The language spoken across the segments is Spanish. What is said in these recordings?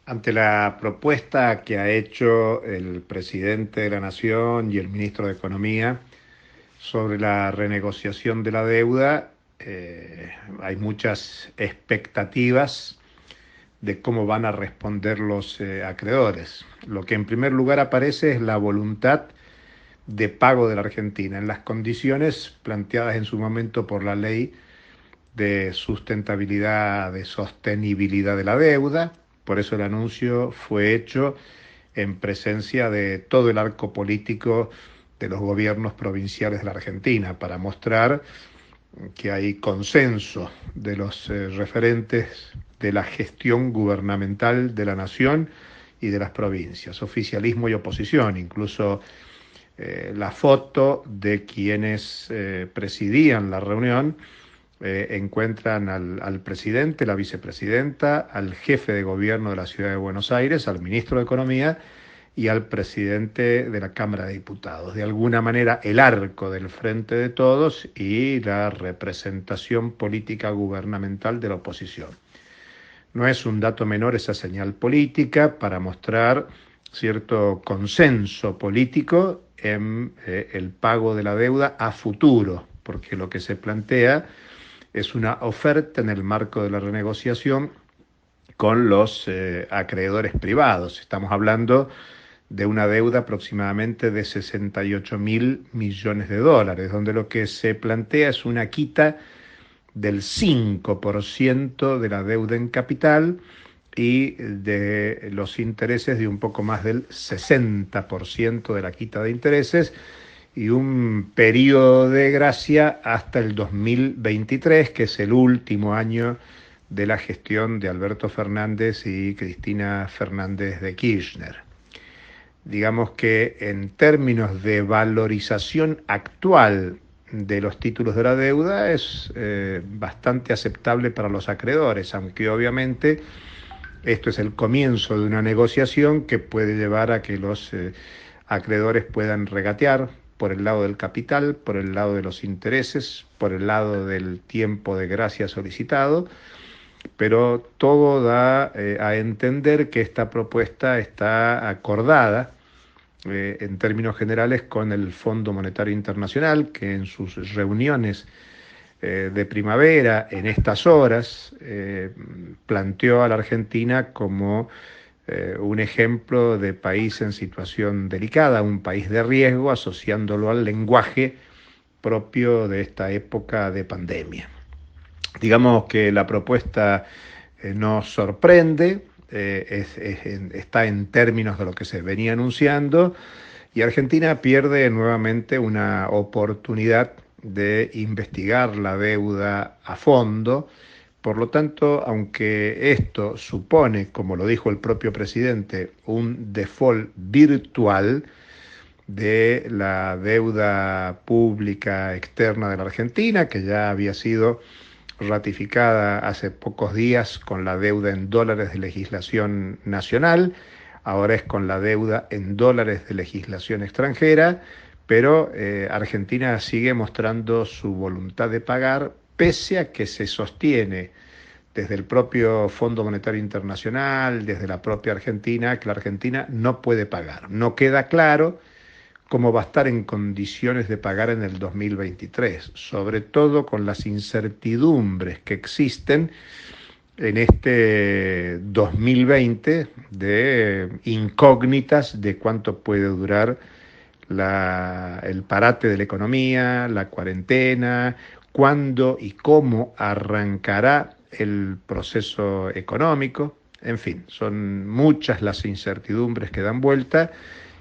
Ante la propuesta que ha hecho el presidente de la Nación y el ministro de Economía sobre la renegociación de la deuda, hay muchas expectativas de cómo van a responder los acreedores. Lo que en primer lugar aparece es la voluntad de pago de la Argentina en las condiciones planteadas en su momento por la ley de sustentabilidad, de sostenibilidad de la deuda. Por eso el anuncio fue hecho en presencia de todo el arco político de los gobiernos provinciales de la Argentina, para mostrar que hay consenso de los referentes de la gestión gubernamental de la nación y de las provincias, oficialismo y oposición. Incluso la foto de quienes presidían la reunión encuentran al presidente, la vicepresidenta, al jefe de gobierno de la ciudad de Buenos Aires, al ministro de Economía y al presidente de la Cámara de Diputados. De alguna manera, el arco del frente de todos y la representación política gubernamental de la oposición. No es un dato menor esa señal política para mostrar cierto consenso político en el pago de la deuda a futuro, porque lo que se plantea es una oferta en el marco de la renegociación con los acreedores privados. Estamos hablando de una deuda aproximadamente de 68.000 millones de dólares, donde lo que se plantea es una quita del 5% de la deuda en capital y de los intereses de un poco más del 60% de la quita de intereses, y un periodo de gracia hasta el 2023, que es el último año de la gestión de Alberto Fernández y Cristina Fernández de Kirchner. Digamos que en términos de valorización actual de los títulos de la deuda es bastante aceptable para los acreedores, aunque obviamente esto es el comienzo de una negociación que puede llevar a que los acreedores puedan regatear por el lado del capital, por el lado de los intereses, por el lado del tiempo de gracia solicitado, pero todo da a entender que esta propuesta está acordada en términos generales con el Fondo Monetario Internacional, que en sus reuniones de primavera, en estas horas, planteó a la Argentina como un ejemplo de país en situación delicada, un país de riesgo, asociándolo al lenguaje propio de esta época de pandemia. Digamos que la propuesta nos sorprende, está en términos de lo que se venía anunciando, y Argentina pierde nuevamente una oportunidad de investigar la deuda a fondo. Por lo tanto, aunque esto supone, como lo dijo el propio presidente, un default virtual de la deuda pública externa de la Argentina, que ya había sido ratificada hace pocos días con la deuda en dólares de legislación nacional, ahora es con la deuda en dólares de legislación extranjera, pero Argentina sigue mostrando su voluntad de pagar, pese a que se sostiene desde el propio Fondo Monetario Internacional, desde la propia Argentina, que la Argentina no puede pagar. No queda claro cómo va a estar en condiciones de pagar en el 2023, sobre todo con las incertidumbres que existen en este 2020 de incógnitas de cuánto puede durar el parate de la economía, la cuarentena, cuándo y cómo arrancará el proceso económico. En fin, son muchas las incertidumbres que dan vuelta,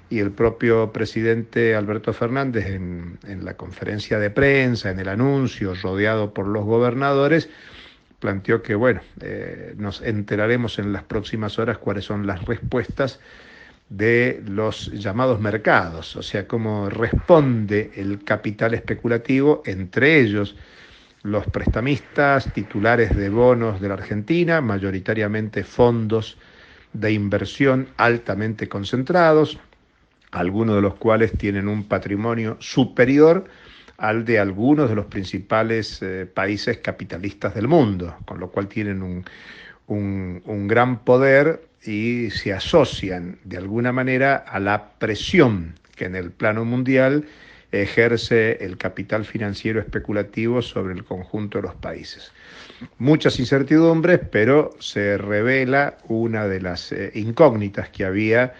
y el propio presidente Alberto Fernández en la conferencia de prensa, en el anuncio, rodeado por los gobernadores, planteó que, bueno, nos enteraremos en las próximas horas cuáles son las respuestas de los llamados mercados, o sea, cómo responde el capital especulativo, entre ellos los prestamistas, titulares de bonos de la Argentina, mayoritariamente fondos de inversión altamente concentrados, algunos de los cuales tienen un patrimonio superior al de algunos de los principales países capitalistas del mundo, con lo cual tienen un gran poder y se asocian de alguna manera a la presión que en el plano mundial ejerce el capital financiero especulativo sobre el conjunto de los países. Muchas incertidumbres, pero se revela una de las incógnitas que había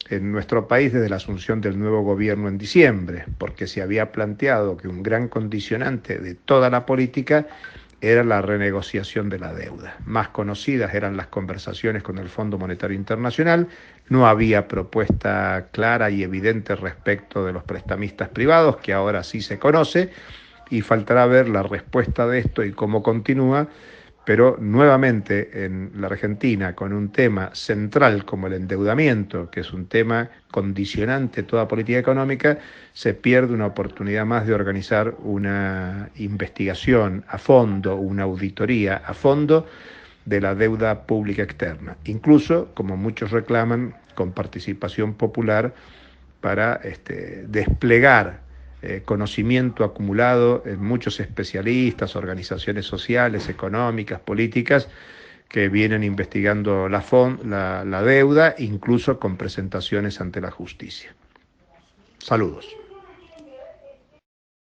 en nuestro país desde la asunción del nuevo gobierno en diciembre, porque se había planteado que un gran condicionante de toda la política era la renegociación de la deuda. Más conocidas eran las conversaciones con el Fondo Monetario Internacional, no había propuesta clara y evidente respecto de los prestamistas privados, que ahora sí se conoce, y faltará ver la respuesta de esto y cómo continúa, pero nuevamente en la Argentina, con un tema central como el endeudamiento, que es un tema condicionante de toda política económica, se pierde una oportunidad más de organizar una investigación a fondo, una auditoría a fondo de la deuda pública externa, incluso, como muchos reclaman, con participación popular para desplegar conocimiento acumulado en muchos especialistas, organizaciones sociales, económicas, políticas, que vienen investigando la deuda, incluso con presentaciones ante la justicia. Saludos.